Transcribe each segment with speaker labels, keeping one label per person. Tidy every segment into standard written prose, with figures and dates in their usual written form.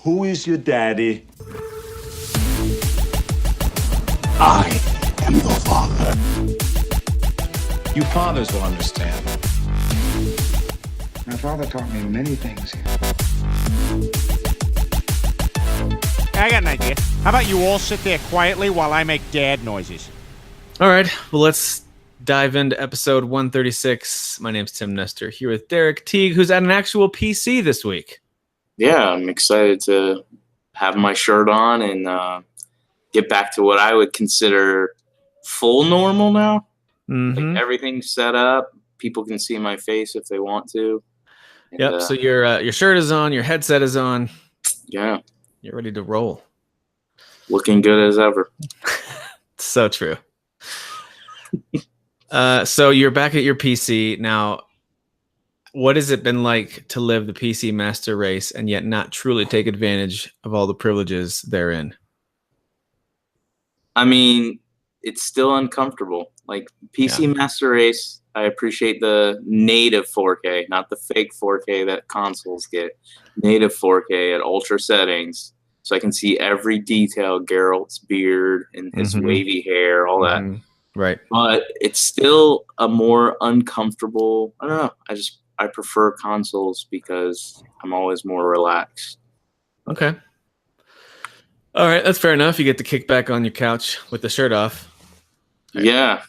Speaker 1: Who is your daddy? I am your father.
Speaker 2: You fathers will understand.
Speaker 3: My father taught me many things.
Speaker 4: I got an idea. How about you all sit there quietly while I make dad noises?
Speaker 5: All right, well, let's dive into episode 136. My name's Tim Nestor, here with Derek Teague, who's at an actual PC this week.
Speaker 6: Yeah, I'm excited to have my shirt on and get back to what I would consider full normal now.
Speaker 5: Mm-hmm.
Speaker 6: Like everything's set up. People can see my face if they want to. And,
Speaker 5: Yep. So your shirt is on, your headset is on.
Speaker 6: Yeah,
Speaker 5: You're ready to roll.
Speaker 6: looking good as ever.
Speaker 5: So true. So you're back at your PC now. What has it been like to live the PC master race and yet not truly take advantage of all the privileges therein?
Speaker 6: I mean, it's still uncomfortable. Like PC Master Race, I appreciate the native 4K, not the fake 4K that consoles get. Native 4K at ultra settings, so I can see every detail, Geralt's beard and his wavy hair, all that.
Speaker 5: Right.
Speaker 6: But it's still a more uncomfortable. I don't know. I prefer consoles because I'm always more relaxed.
Speaker 5: Okay. All right, that's fair enough. You get to kick back on your couch with the shirt off.
Speaker 6: Yeah.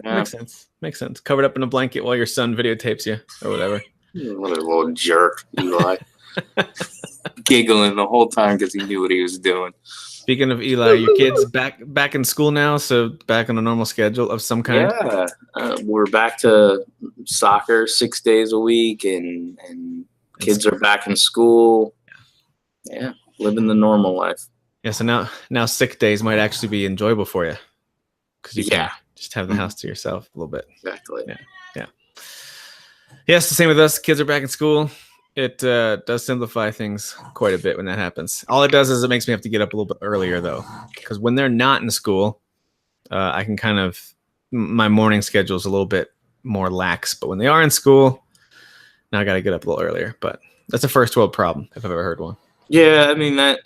Speaker 5: Makes sense. Makes sense. Covered up in a blanket while your son videotapes you or whatever.
Speaker 6: What a little jerk, Eli. Giggling the whole time because he knew what he was doing.
Speaker 5: Speaking of Eli, your kid's back in school now, so back on a normal schedule of some kind.
Speaker 6: Yeah, we're back to soccer 6 days a week, and kids are back in school. Yeah, living the normal life.
Speaker 5: Yeah, so now sick days might actually be enjoyable for you because you can just have the house to yourself a little bit.
Speaker 6: Exactly.
Speaker 5: Yeah. Yes, the same with us. Kids are back in school. It does simplify things quite a bit when that happens. All it does is it makes me have to get up a little bit earlier, though, because when they're not in school, I can my morning schedule is a little bit more lax. But when they are in school, now I got to get up a little earlier. But that's a first world problem if I've ever heard one.
Speaker 6: Yeah, I mean that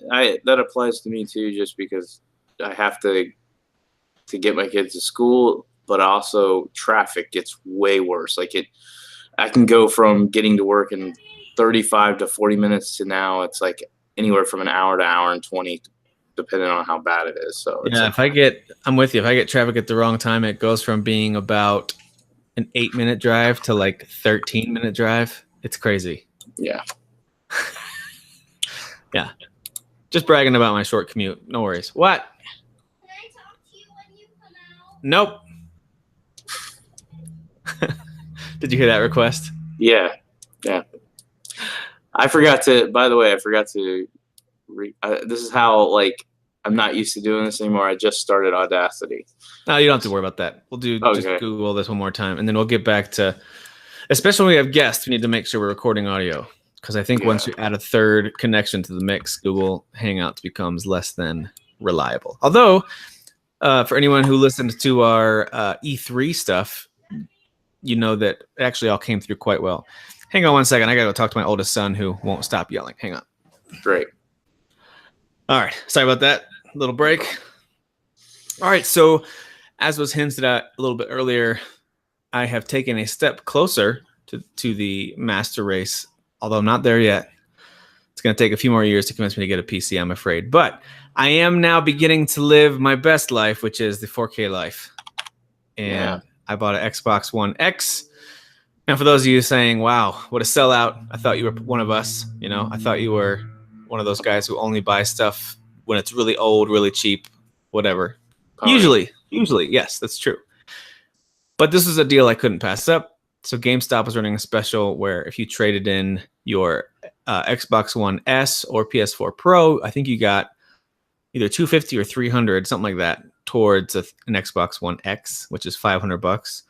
Speaker 6: applies to me too, just because I have to get my kids to school, but also traffic gets way worse. I can go from getting to work in 35 to 40 minutes to now it's like anywhere from an hour to hour and 20, depending on how bad it is. So
Speaker 5: yeah, I'm with you. If I get traffic at the wrong time, it goes from being about an 8-minute drive to like 13-minute drive. It's crazy.
Speaker 6: Yeah.
Speaker 5: Yeah. Just bragging about my short commute. No worries. What?
Speaker 7: Can I talk to you when you come out?
Speaker 5: Nope. Did you hear that request?
Speaker 6: Yeah. I forgot to this is how I'm not used to doing this anymore. I just started Audacity.
Speaker 5: No, you don't have to worry about that. We'll just Google this one more time, and then we'll get back to, especially when we have guests, we need to make sure we're recording audio. Because I think once you add a third connection to the mix, Google Hangouts becomes less than reliable. Although, for anyone who listened to our E3 stuff, you know that it actually all came through quite well. Hang on one second. I got to go talk to my oldest son who won't stop yelling. Hang on.
Speaker 6: Great.
Speaker 5: All right. Sorry about that. Little break. All right. So, as was hinted at a little bit earlier, I have taken a step closer to the master race. Although I'm not there yet. It's going to take a few more years to convince me to get a PC, I'm afraid. But I am now beginning to live my best life, which is the 4K life. And I bought an Xbox One X. And for those of you saying, wow, what a sellout. I thought you were one of us. I thought you were one of those guys who only buy stuff when it's really old, really cheap, whatever. Usually, yes, that's true. But this is a deal I couldn't pass up. So GameStop was running a special where if you traded in your Xbox One S or PS4 Pro, I think you got either $250 or $300, something like that, towards an Xbox One X, which is $500.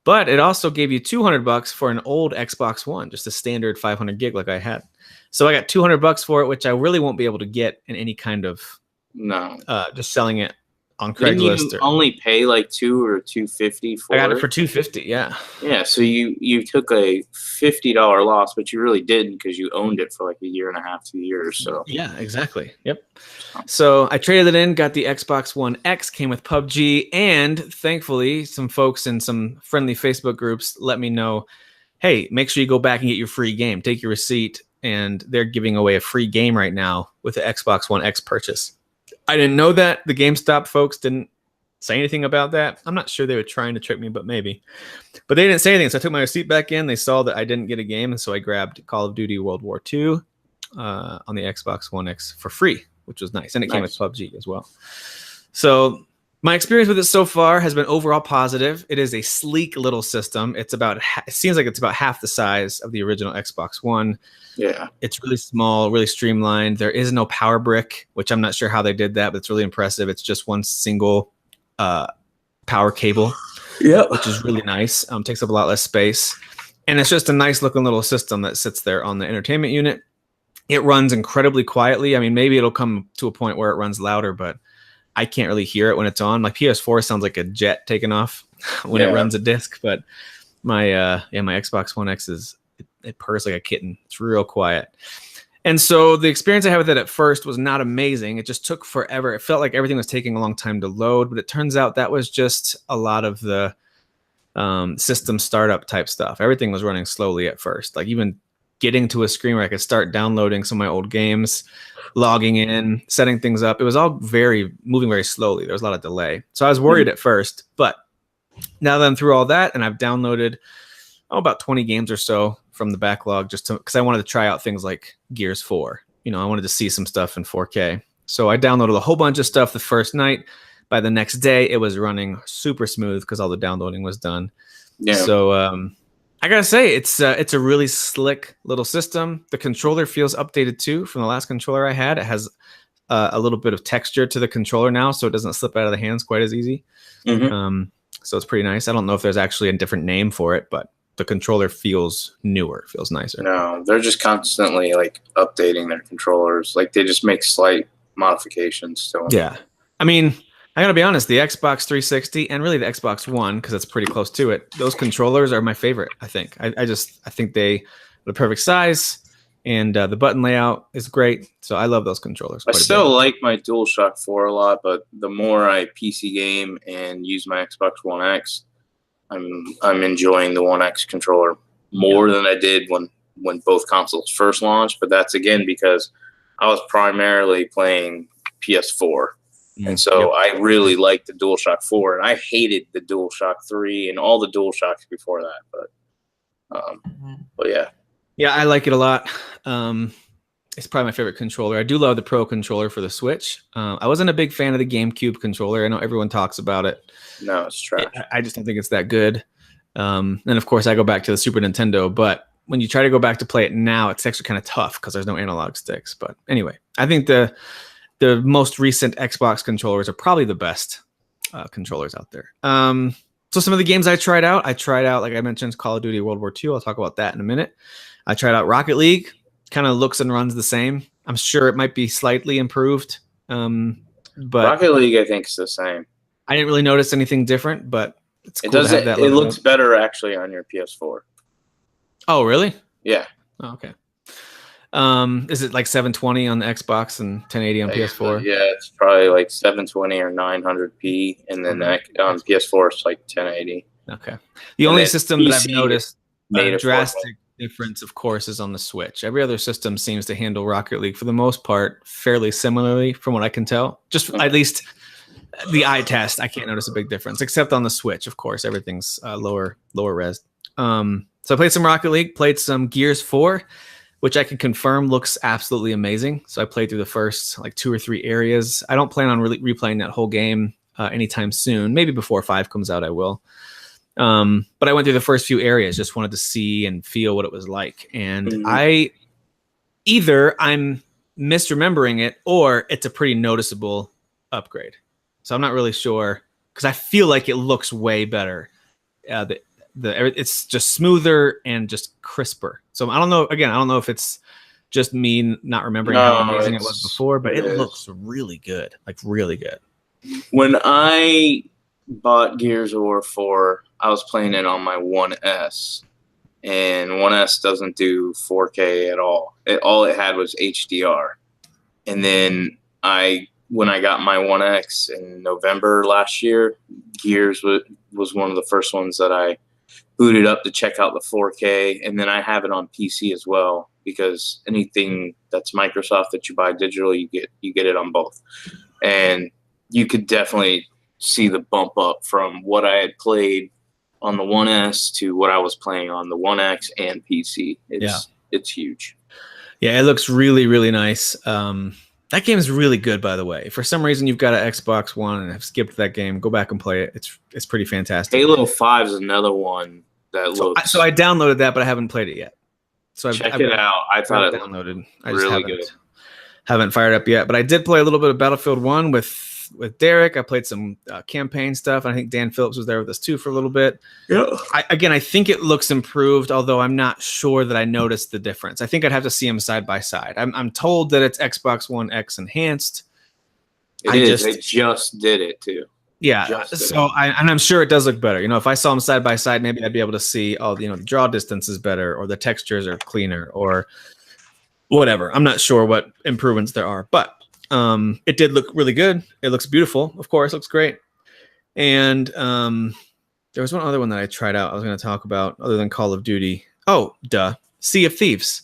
Speaker 5: But it also gave you $200 for an old Xbox One, just a standard 500 gig like I had. So I got $200 for it, which I really won't be able to get in any kind of just selling it on
Speaker 6: Didn't
Speaker 5: Craigslist.
Speaker 6: you only pay like $2 or $2.50 for
Speaker 5: I got
Speaker 6: it?
Speaker 5: it for $250. Yeah.
Speaker 6: Yeah, so you took a $50 loss, but you really didn't because you owned it for like a year and a half, 2 years. So
Speaker 5: Yeah, exactly. Yep. So I traded it in, got the Xbox One X, came with PUBG, and thankfully, some folks in some friendly Facebook groups let me know, hey, make sure you go back and get your free game. Take your receipt, and they're giving away a free game right now with the Xbox One X purchase. I didn't know that. The GameStop folks didn't say anything about that. I'm not sure they were trying to trick me, but maybe. But they didn't say anything, so I took my receipt back in. They saw that I didn't get a game, and so I grabbed Call of Duty World War II on the Xbox One X for free, which was nice. And it came with PUBG as well. So my experience with it so far has been overall positive. It is a sleek little system. It's about, it seems like it's about half the size of the original Xbox One.
Speaker 6: yeah,
Speaker 5: It's really small, really streamlined. There is no power brick, which I'm not sure how they did that, but it's really impressive. It's just one single power cable, which is really nice. Takes up a lot less space. And it's just a nice looking little system that sits there on the entertainment unit. It runs incredibly quietly. I mean, maybe it'll come to a point where it runs louder, but I can't really hear it when it's on. My PS4 sounds like a jet taking off when it runs a disc, but my Xbox One X it purrs like a kitten. It's real quiet. And so the experience I had with it at first was not amazing. It just took forever. It felt like everything was taking a long time to load, but it turns out that was just a lot of the system startup type stuff. Everything was running slowly at first. Like even getting to a screen where I could start downloading some of my old games, logging in, setting things up. It was all moving very slowly. There was a lot of delay. So I was worried at first, but now that I'm through all that and I've downloaded about 20 games or so from the backlog just because I wanted to try out things like Gears 4. You know, I wanted to see some stuff in 4K. So I downloaded a whole bunch of stuff the first night. By the next day, it was running super smooth because all the downloading was done. Yeah. So I gotta say, it's a really slick little system. The controller feels updated too from the last controller I had. It has a little bit of texture to the controller now, so it doesn't slip out of the hands quite as easy. So it's pretty nice. I don't know if there's actually a different name for it, but the controller feels newer, feels nicer.
Speaker 6: No, they're just constantly like updating their controllers. Like they just make slight modifications to them.
Speaker 5: Yeah, I mean, I gotta be honest, the Xbox 360 and really the Xbox One, because it's pretty close to it, those controllers are my favorite. I think I think they are the perfect size, and the button layout is great. So I love those controllers.
Speaker 6: I still like my DualShock 4 a lot, but the more I PC game and use my Xbox One X, I'm enjoying the One X controller more than I did when both consoles first launched. But that's again because I was primarily playing PS4. And so I really liked the DualShock 4, and I hated the DualShock 3 and all the DualShocks before that. But yeah.
Speaker 5: Yeah, I like it a lot. It's probably my favorite controller. I do love the Pro controller for the Switch. I wasn't a big fan of the GameCube controller. I know everyone talks about it.
Speaker 6: No, it's trash.
Speaker 5: I just don't think it's that good. And of course, I go back to the Super Nintendo, but when you try to go back to play it now, it's actually kind of tough because there's no analog sticks. But anyway, I think the most recent Xbox controllers are probably the best controllers out there. So some of the games I tried out, like I mentioned, Call of Duty World War II. I'll talk about that in a minute. I tried out Rocket League. Kind of looks and runs the same. I'm sure it might be slightly improved. But
Speaker 6: Rocket League, I think, is the same.
Speaker 5: I didn't really notice anything different, but it's cool
Speaker 6: It doesn't.
Speaker 5: to have that.
Speaker 6: It looks better actually on your PS4.
Speaker 5: Oh, really?
Speaker 6: Yeah.
Speaker 5: Oh, okay. Is it like 720 on the Xbox and 1080 on PS4?
Speaker 6: Yeah, it's probably like 720 or 900p, and then on PS4 it's like 1080.
Speaker 5: Okay. The only system that I've
Speaker 6: PC
Speaker 5: noticed a
Speaker 6: made
Speaker 5: drastic difference, of course, is on the Switch. Every other system seems to handle Rocket League for the most part fairly similarly, from what I can tell. Just at least the eye test, I can't notice a big difference, except on the Switch. Of course, everything's lower res. So I played some Rocket League, played some Gears 4, which I can confirm looks absolutely amazing. So I played through the first like 2 or 3 areas. I don't plan on really replaying that whole game anytime soon. Maybe before 5 comes out, I will. But I went through the first few areas, just wanted to see and feel what it was like. And I'm misremembering it, or it's a pretty noticeable upgrade. So I'm not really sure, because I feel like it looks way better. It's just smoother and just crisper. So I don't know. Again, I don't know if it's just me not remembering how amazing it was before, but it looks really good, like really good.
Speaker 6: When I bought Gears of War 4, I was playing it on my 1S, and 1S doesn't do 4K at all. All it had was HDR. And then when I got my 1X in November last year, Gears was one of the first ones that I booted up to check out the 4K, and then I have it on PC as well, because anything that's Microsoft that you buy digital, you get it on both. And you could definitely see the bump up from what I had played on the 1S to what I was playing on the 1X and PC. It's huge.
Speaker 5: Yeah, it looks really, really nice. That game is really good, by the way. If for some reason you've got an Xbox One and have skipped that game, go back and play it. It's pretty fantastic.
Speaker 6: Halo 5 is another one that looks.
Speaker 5: So I downloaded that, but I haven't played it yet. So
Speaker 6: check it out. I thought it
Speaker 5: downloaded. I
Speaker 6: just really
Speaker 5: haven't fired up yet, but I did play a little bit of Battlefield 1 with Derek. I played some campaign stuff. I think Dan Phillips was there with us too for a little bit.
Speaker 6: Yeah.
Speaker 5: I think it looks improved, although I'm not sure that I noticed the difference. I think I'd have to see them side by side. I'm told that it's Xbox One X enhanced.
Speaker 6: They just did it too.
Speaker 5: Yeah. So I'm sure it does look better. If I saw them side by side, maybe I'd be able to see, the draw distance is better, or the textures are cleaner, or whatever. I'm not sure what improvements there are, but it did look really good. It looks beautiful. Of course, looks great. And there was one other one that I tried out I was going to talk about other than Call of Duty. Oh, duh. Sea of Thieves.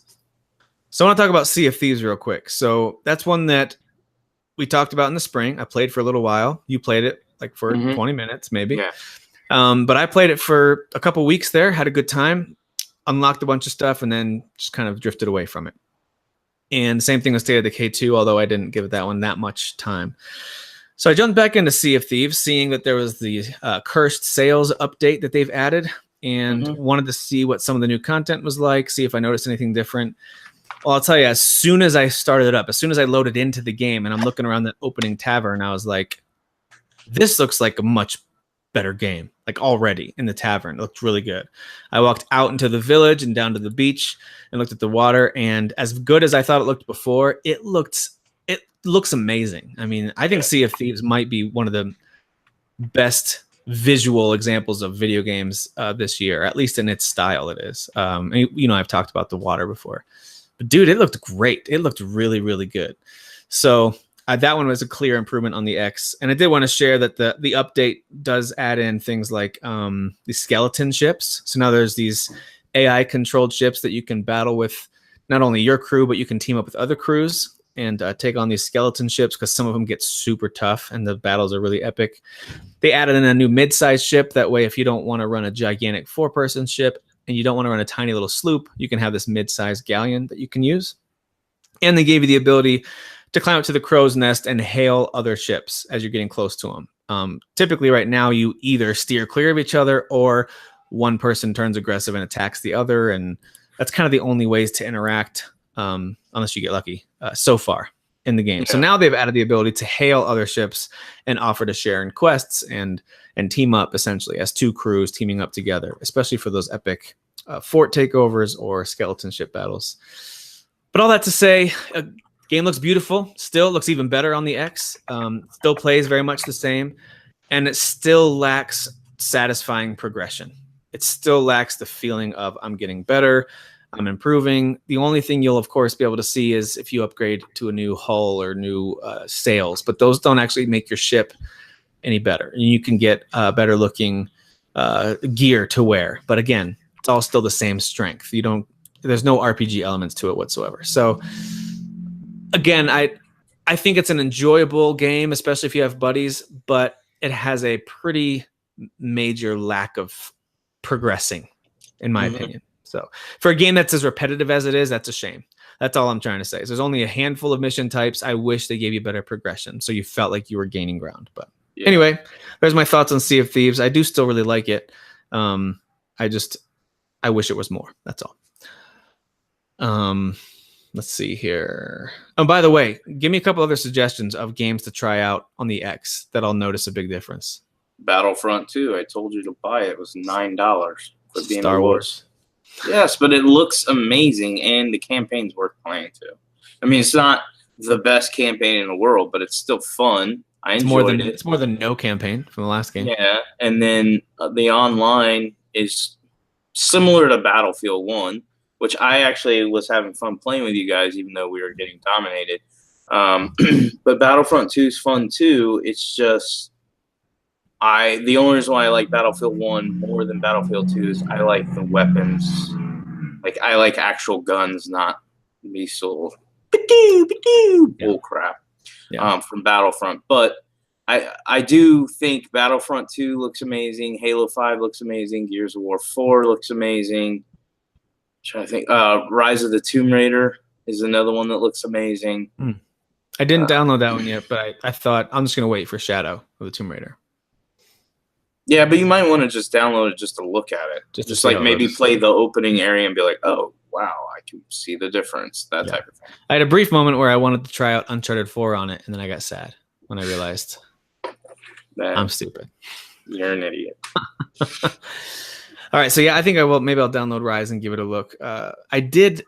Speaker 5: So I want to talk about Sea of Thieves real quick. So that's one that we talked about in the spring. I played for a little while. You played it like for 20 minutes maybe.
Speaker 6: Yeah.
Speaker 5: But I played it for a couple weeks there, had a good time, unlocked a bunch of stuff, and then just kind of drifted away from it. And same thing with State of Decay 2, although I didn't give that one that much time. So I jumped back into Sea of Thieves, seeing that there was the Cursed Sales update that they've added, and wanted to see what some of the new content was like, see if I noticed anything different. Well, I'll tell you, as soon as I started it up, as soon as I loaded into the game and I'm looking around that opening tavern, I was like, this looks like a much better game, like already in the tavern. It looked really good. I walked out into the village and down to the beach and looked at the water, and as good as I thought it looked before, it looks amazing. I mean, I think Sea of Thieves might be one of the best visual examples of video games this year, at least in its style it is. I've talked about the water before, but dude, it looked great. It looked really, really good. So that one was a clear improvement on the X. And I did want to share that the update does add in things like the skeleton ships. So now there's these AI controlled ships that you can battle with not only your crew, but you can team up with other crews and take on these skeleton ships, because some of them get super tough and the battles are really epic. They added in a new mid-sized ship. That way, if you don't want to run a gigantic 4-person ship and you don't want to run a tiny little sloop, you can have this mid-sized galleon that you can use. And they gave you the ability to climb up to the crow's nest and hail other ships as you're getting close to them. Typically right now, you either steer clear of each other or one person turns aggressive and attacks the other. And that's kind of the only ways to interact, unless you get lucky, so far in the game. So now they've added the ability to hail other ships and offer to share in quests and team up essentially as two crews teaming up together, especially for those epic fort takeovers or skeleton ship battles. But all that to say, game looks beautiful. Still looks even better on the X. Still plays very much the same, and it still lacks satisfying progression. It still lacks the feeling of I'm getting better, I'm improving. The only thing you'll of course be able to see is if you upgrade to a new hull or new sails, but those don't actually make your ship any better. And you can get better looking gear to wear, but again, it's all still the same strength. There's no RPG elements to it whatsoever. So again, I think it's an enjoyable game, especially if you have buddies, but it has a pretty major lack of progressing, in my opinion. So for a game that's as repetitive as it is, that's a shame. That's all I'm trying to say. So there's only a handful of mission types. I wish they gave you better progression, so you felt like you were gaining ground. But anyway, there's my thoughts on Sea of Thieves. I do still really like it. I wish it was more. That's all. Let's see here. Oh, by the way, give me a couple other suggestions of games to try out on the X that I'll notice a big difference.
Speaker 6: Battlefront 2, I told you to buy it. It was $9 for being
Speaker 5: Star Wars.
Speaker 6: Yes, but it looks amazing, and the campaign's worth playing too. I mean, it's not the best campaign in the world, but it's still fun. I
Speaker 5: It's
Speaker 6: enjoyed it.
Speaker 5: It's more than no campaign from the last game.
Speaker 6: Yeah, and then the online is similar to Battlefield 1, which I actually was having fun playing with you guys, even though we were getting dominated. But Battlefront 2 is fun too. It's just the only reason why I like Battlefield 1 more than Battlefield 2 is I like the weapons. Like I like actual guns, not missile bull crap from Battlefront. But I do think Battlefront 2 looks amazing. Halo 5 looks amazing. Gears of War 4 looks amazing. I'm trying to think. Rise of the Tomb Raider is another one that looks amazing.
Speaker 5: I didn't download that one yet, but I thought I'm just going to wait for Shadow of the Tomb Raider.
Speaker 6: Yeah, but you might want to just download it just to look at it. Just like maybe play the opening area and be like, oh, wow, I can see the difference, that type of thing.
Speaker 5: I had a brief moment where I wanted to try out Uncharted 4 on it, and then I got sad when I realized I'm stupid.
Speaker 6: You're an idiot.
Speaker 5: All right, so yeah, I think I will. Maybe I'll download Rise and give it a look. I did,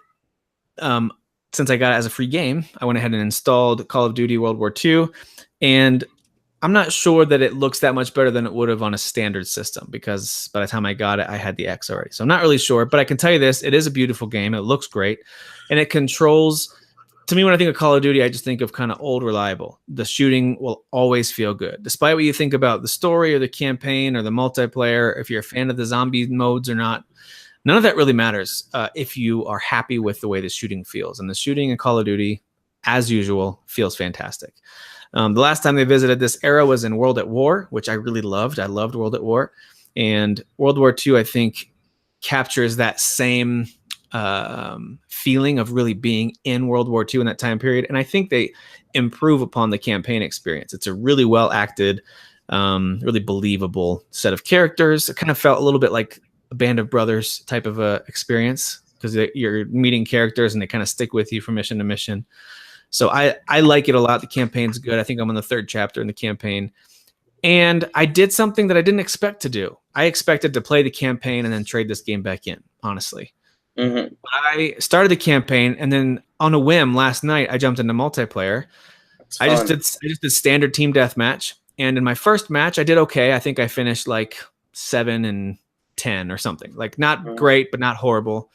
Speaker 5: since I got it as a free game, I went ahead and installed Call of Duty World War II, and I'm not sure that it looks that much better than it would have on a standard system, because by the time I got it, I had the X already. So I'm not really sure, but I can tell you this, it is a beautiful game. It looks great, and it controls, to me, when I think of Call of Duty, I just think of kind of old, reliable. The shooting will always feel good. Despite what you think about the story or the campaign or the multiplayer, if you're a fan of the zombie modes or not, none of that really matters if you are happy with the way the shooting feels. And the shooting in Call of Duty, as usual, feels fantastic. The last time they visited this era was in World at War, which I really loved. I loved World at War. And World War II, I think, captures that same feeling of really being in World War II in that time period. And I think they improve upon the campaign experience. It's a really well acted, really believable set of characters. It kind of felt a little bit like a Band of Brothers type of a experience, because you're meeting characters and they kind of stick with you from mission to mission. So I like it a lot. The campaign's good. I think I'm on the 3rd chapter in the campaign. And I did something that I didn't expect to do. I expected to play the campaign and then trade this game back in, honestly. Mm-hmm. I started the campaign, and then on a whim last night, I jumped into multiplayer. I just did standard team deathmatch. And in my first match, I did okay. I think I finished like 7 and 10 or something. Like not great, but not horrible.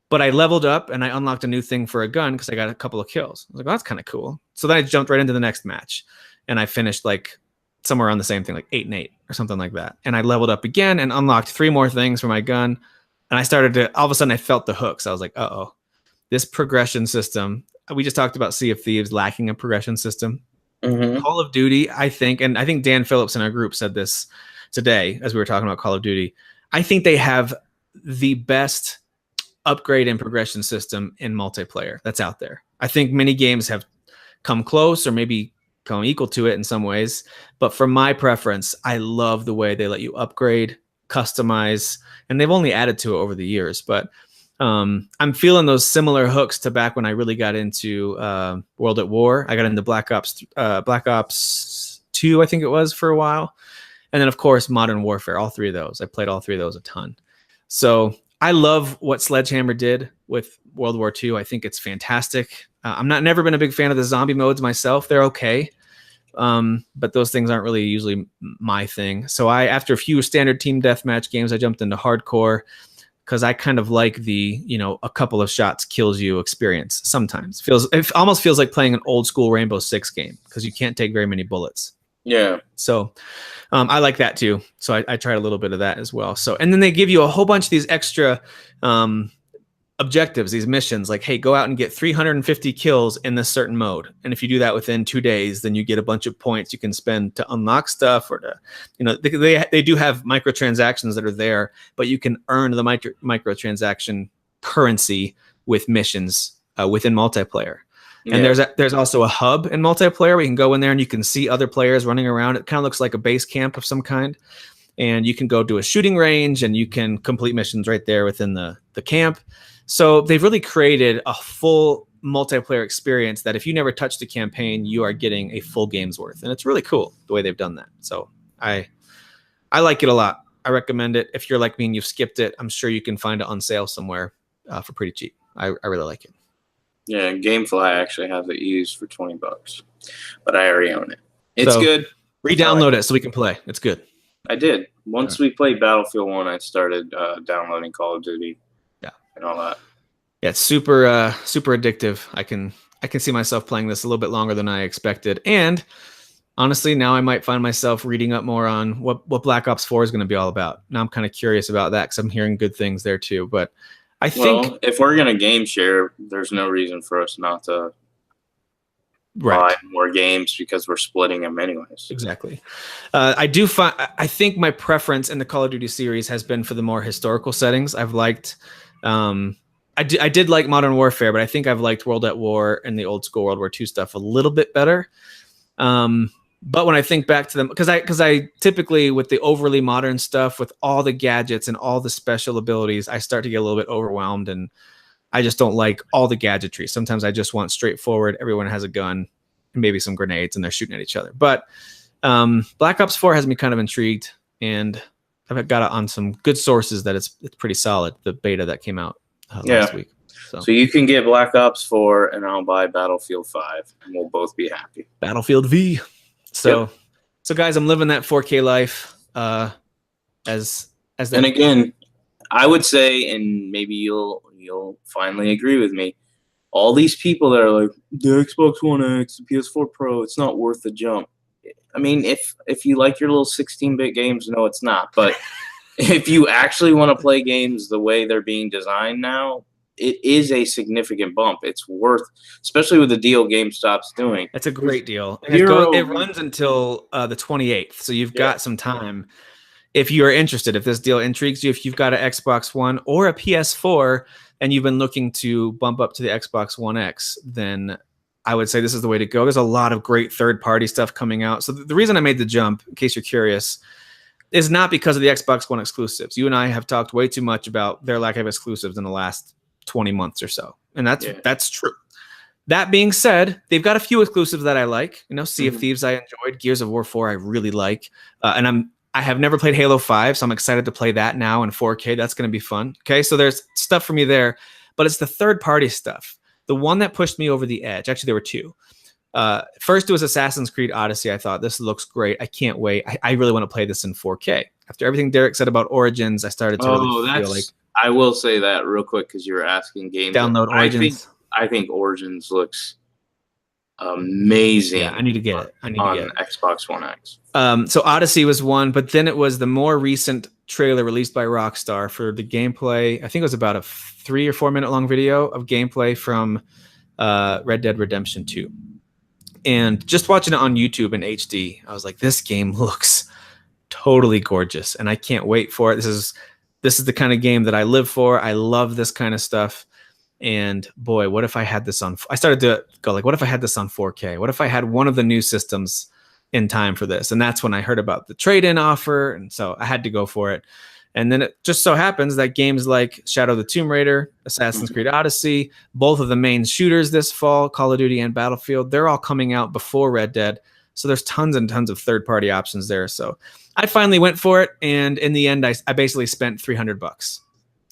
Speaker 5: But I leveled up and I unlocked a new thing for a gun because I got a couple of kills. I was like, well, that's kind of cool. So then I jumped right into the next match, and I finished like somewhere on the same thing, like 8 and 8 or something like that. And I leveled up again and unlocked 3 more things for my gun. And I started to, all of a sudden I felt the hooks. I was like, uh-oh, this progression system. We just talked about Sea of Thieves lacking a progression system. Mm-hmm. Call of Duty, I think, and I think Dan Phillips in our group said this today as we were talking about Call of Duty. I think they have the best upgrade and progression system in multiplayer that's out there. I think many games have come close or maybe come equal to it in some ways. But for my preference, I love the way they let you upgrade, customize, and they've only added to it over the years. But I'm feeling those similar hooks to back when I really got into World at War. I got into Black Ops 2, I think it was, for a while. And then, of course, Modern Warfare, all 3 of those. I played all 3 of those a ton. So I love what Sledgehammer did with World War II. I think it's fantastic. I'm never been a big fan of the zombie modes myself. They're okay. But those things aren't really usually my thing. So after a few standard team deathmatch games, I jumped into hardcore because I kind of like the, a couple of shots kills you experience. Sometimes it almost feels like playing an old school Rainbow Six game because you can't take very many bullets.
Speaker 6: Yeah.
Speaker 5: So I like that too. So I tried a little bit of that as well. So, and then they give you a whole bunch of these extra objectives, these missions, like, hey, go out and get 350 kills in this certain mode. And if you do that within 2 days, then you get a bunch of points you can spend to unlock stuff or to, they do have microtransactions that are there, but you can earn the microtransaction currency with missions within multiplayer. And there's also a hub in multiplayer where you can go in there and you can see other players running around. It kind of looks like a base camp of some kind. And you can go to a shooting range and you can complete missions right there within the camp. So they've really created a full multiplayer experience that if you never touched the campaign, you are getting a full game's worth. And it's really cool the way they've done that. So I like it a lot. I recommend it. If you're like me and you've skipped it, I'm sure you can find it on sale somewhere for pretty cheap. I really like it.
Speaker 6: Yeah, GameFly actually has it used for $20, but I already own it. It's
Speaker 5: So,
Speaker 6: good.
Speaker 5: Re-download it so we can play. It's good.
Speaker 6: I did. Once we played Battlefield 1, I started downloading Call of Duty.
Speaker 5: Yeah.
Speaker 6: And all that.
Speaker 5: Yeah, it's super super addictive. I can see myself playing this a little bit longer than I expected. And honestly, now I might find myself reading up more on what Black Ops 4 is going to be all about. Now I'm kind of curious about that because I'm hearing good things there too. But I think
Speaker 6: if we're going to game share, there's no reason for us not to buy more games because we're splitting them anyways.
Speaker 5: Exactly. I think my preference in the Call of Duty series has been for the more historical settings. I've liked, I did like Modern Warfare, but I think I've liked World at War and the old school World War II stuff a little bit better. But when I think back to them, because I typically with the overly modern stuff, with all the gadgets and all the special abilities, I start to get a little bit overwhelmed, and I just don't like all the gadgetry. Sometimes I just want straightforward. Everyone has a gun and maybe some grenades, and they're shooting at each other. But Black Ops 4 has me kind of intrigued, and I've got it on some good sources that it's pretty solid. The beta that came out last week.
Speaker 6: So you can get Black Ops 4, and I'll buy Battlefield 5, and we'll both be happy.
Speaker 5: Battlefield V. So guys, I'm living that 4K life. As that.
Speaker 6: And again, I would say, and maybe you'll finally agree with me, all these people that are like, the Xbox One X, the PS4 Pro, it's not worth the jump. I mean, if you like your little 16-bit games, no, it's not. But if you actually want to play games the way they're being designed now, it is a significant bump. It's worth, especially with the deal GameStop's doing.
Speaker 5: That's a great deal. And it runs until the 28th, so you've got some time. If you are interested, if this deal intrigues you, if you've got an Xbox One or a PS4 and you've been looking to bump up to the Xbox One X, then I would say this is the way to go. There's a lot of great third-party stuff coming out. So the reason I made the jump, in case you're curious, is not because of the Xbox One exclusives. You and I have talked way too much about their lack of exclusives in the last 20 months or so. And that's true. That being said, they've got a few exclusives that I like. Sea of Thieves I enjoyed. Gears of War 4 I really like. And I have never played Halo 5, so I'm excited to play that now in 4K. That's going to be fun. Okay, so there's stuff for me there. But it's the third-party stuff. The one that pushed me over the edge. Actually, there were two. First, it was Assassin's Creed Odyssey. I thought, this looks great. I can't wait. I really want to play this in 4K. After everything Derek said about Origins, I started to really feel like...
Speaker 6: I will say that real quick because you were asking games.
Speaker 5: Download Origins.
Speaker 6: I think Origins looks amazing.
Speaker 5: Yeah, I need to get it. I need to get it.
Speaker 6: Xbox One X.
Speaker 5: So Odyssey was one, but then it was the more recent trailer released by Rockstar for the gameplay. I think it was about a 3 or 4 minute long video of gameplay from Red Dead Redemption 2. And just watching it on YouTube in HD, I was like, this game looks totally gorgeous, and I can't wait for it. This is the kind of game that I live for. I love this kind of stuff. And boy, what if I had this on... I started to go like, what if I had this on 4K? What if I had one of the new systems in time for this? And that's when I heard about the trade-in offer. And so I had to go for it. And then it just so happens that games like Shadow of the Tomb Raider, Assassin's Creed Odyssey, both of the main shooters this fall, Call of Duty and Battlefield, they're all coming out before Red Dead. So there's tons and tons of third-party options there. So I finally went for it, and in the end, I basically spent $300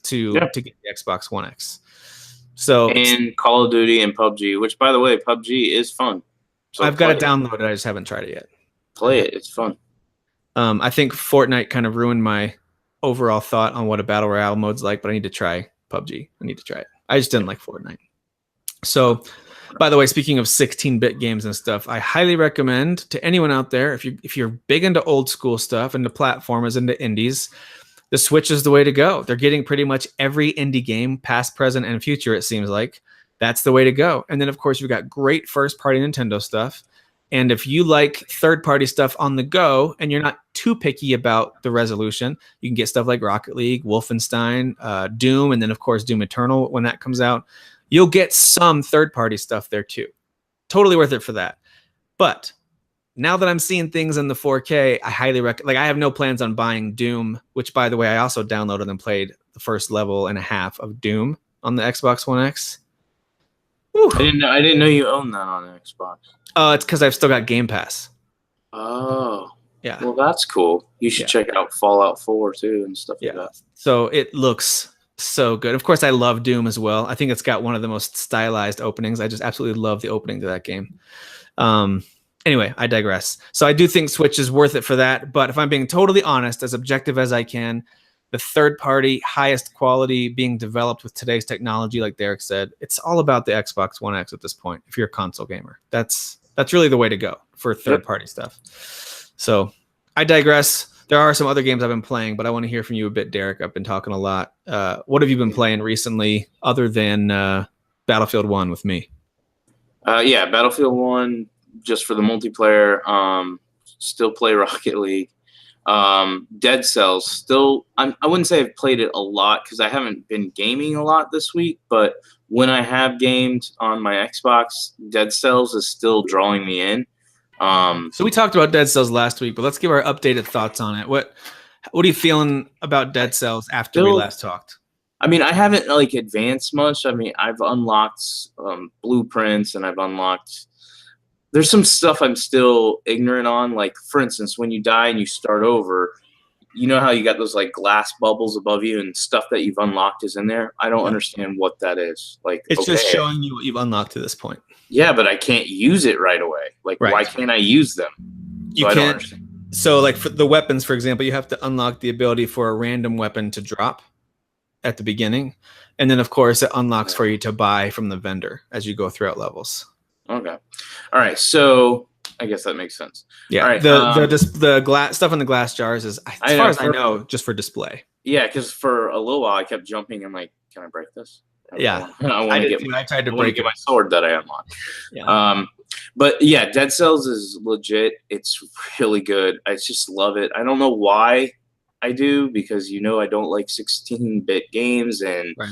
Speaker 5: to get the Xbox One X. So
Speaker 6: and Call of Duty and PUBG, which by the way, PUBG is fun. So
Speaker 5: I've got it downloaded. I just haven't tried it yet.
Speaker 6: Play it; it's fun.
Speaker 5: I think Fortnite kind of ruined my overall thought on what a battle royale mode's like, but I need to try PUBG. I need to try it. I just didn't like Fortnite. So. By the way, speaking of 16-bit games and stuff, I highly recommend to anyone out there, if you're big into old school stuff, into platformers, into indies, the Switch is the way to go. They're getting pretty much every indie game, past, present, and future, it seems like. That's the way to go. And then, of course, you've got great first-party Nintendo stuff. And if you like third-party stuff on the go, and you're not too picky about the resolution, you can get stuff like Rocket League, Wolfenstein, Doom, and then, of course, Doom Eternal when that comes out. You'll get some third-party stuff there too. Totally worth it for that. But now that I'm seeing things in the 4K, I highly recommend. Like, I have no plans on buying Doom, which, by the way, I also downloaded and played the first level and a half of Doom on the Xbox One X. Whew.
Speaker 6: I didn't know you owned that on Xbox.
Speaker 5: It's because I've still got Game Pass.
Speaker 6: Oh,
Speaker 5: yeah.
Speaker 6: Well, that's cool. You should check out Fallout 4 too and stuff like that.
Speaker 5: So it looks so good. Of course, I love Doom as well. I think it's got one of the most stylized openings. I just absolutely love the opening to that game. Anyway, I digress. So I do think Switch is worth it for that. But if I'm being totally honest, as objective as I can, the third-party, highest quality being developed with today's technology, like Derek said, it's all about the Xbox One X at this point. If you're a console gamer, that's really the way to go for third-party stuff. So I digress. There are some other games I've been playing, but I want to hear from you a bit, Derek. I've been talking a lot. What have you been playing recently, other than Battlefield 1 with me?
Speaker 6: Yeah, Battlefield 1, just for the multiplayer. Still play Rocket League. Dead Cells, still, I wouldn't say I've played it a lot because I haven't been gaming a lot this week, but when I have gamed on my Xbox, Dead Cells is still drawing me in.
Speaker 5: So we talked about Dead Cells last week, but let's give our updated thoughts on it. What are you feeling about Dead Cells after we last talked?
Speaker 6: I mean, I haven't like advanced much. I mean, I've unlocked blueprints, and I've unlocked. There's some stuff I'm still ignorant on. Like, for instance, when you die and you start over, you know how you got those like glass bubbles above you and stuff that you've unlocked is in there? I don't understand what that is. Like,
Speaker 5: it's just showing you what you've unlocked to this point.
Speaker 6: Yeah, but I can't use it right away. Like, why can't I use them?
Speaker 5: You can't. So, like, for the weapons, for example, you have to unlock the ability for a random weapon to drop at the beginning. And then, of course, it unlocks for you to buy from the vendor as you go throughout levels.
Speaker 6: Okay. All right. So I guess that makes sense.
Speaker 5: Yeah.
Speaker 6: All right,
Speaker 5: the glass stuff in the glass jars is, as far as I know, just for display.
Speaker 6: Yeah, because for a little while I kept jumping and like, can I break this?
Speaker 5: Yeah.
Speaker 6: I tried to break my sword that I unlocked.
Speaker 5: Yeah.
Speaker 6: But yeah, Dead Cells is legit. It's really good. I just love it. I don't know why I do, because I don't like 16-bit games, and
Speaker 5: right.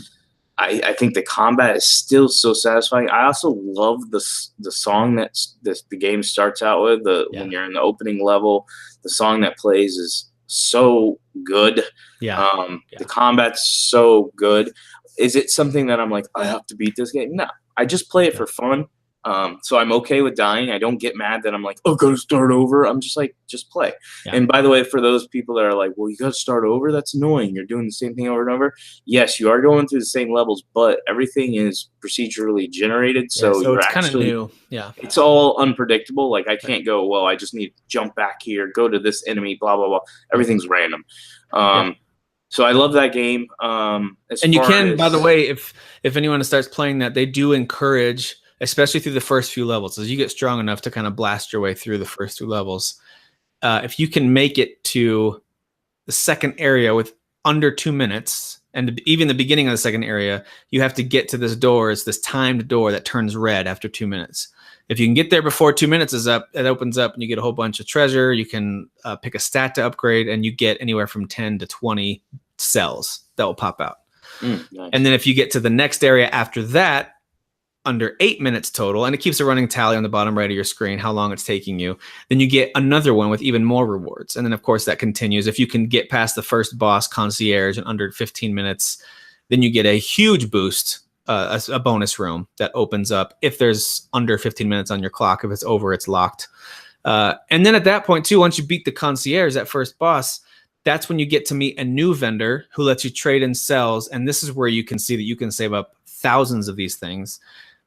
Speaker 6: I think the combat is still so satisfying. I also love the song that the game starts out with. When you're in the opening level, the song that plays is so good. The combat's so good. Is it something that I'm like, I have to beat this game? No, I just play it for fun. So I'm okay with dying. I don't get mad that I'm like, oh, gotta start over. I'm just like, just play. Yeah. And by the way, for those people that are like, well, you gotta start over, that's annoying. You're doing the same thing over and over. Yes, you are going through the same levels, but everything is procedurally generated. So
Speaker 5: it's kind of new. Yeah.
Speaker 6: It's all unpredictable. Like, I can't go, well, I just need to jump back here, go to this enemy, blah, blah, blah. Everything's random. So I love that game. And
Speaker 5: you can, by the way, if anyone starts playing that, they do encourage, especially through the first few levels, as you get strong enough to kind of blast your way through the first two levels. If you can make it to the second area with under 2 minutes, and even the beginning of the second area, you have to get to this door. It's this timed door that turns red after 2 minutes. If you can get there before 2 minutes is up, it opens up and you get a whole bunch of treasure. You can pick a stat to upgrade, and you get anywhere from 10 to 20 cells that will pop out.
Speaker 6: Nice.
Speaker 5: And then if you get to the next area after that, under 8 minutes total, and it keeps a running tally on the bottom right of your screen, how long it's taking you, then you get another one with even more rewards. And then, of course, that continues. If you can get past the first boss, Concierge, in under 15 minutes, then you get a huge boost, a bonus room that opens up if there's under 15 minutes on your clock. If it's over, it's locked. And then at that point, too, once you beat the Concierge, that first boss, that's when you get to meet a new vendor who lets you trade in cells. And this is where you can see that you can save up thousands of these things,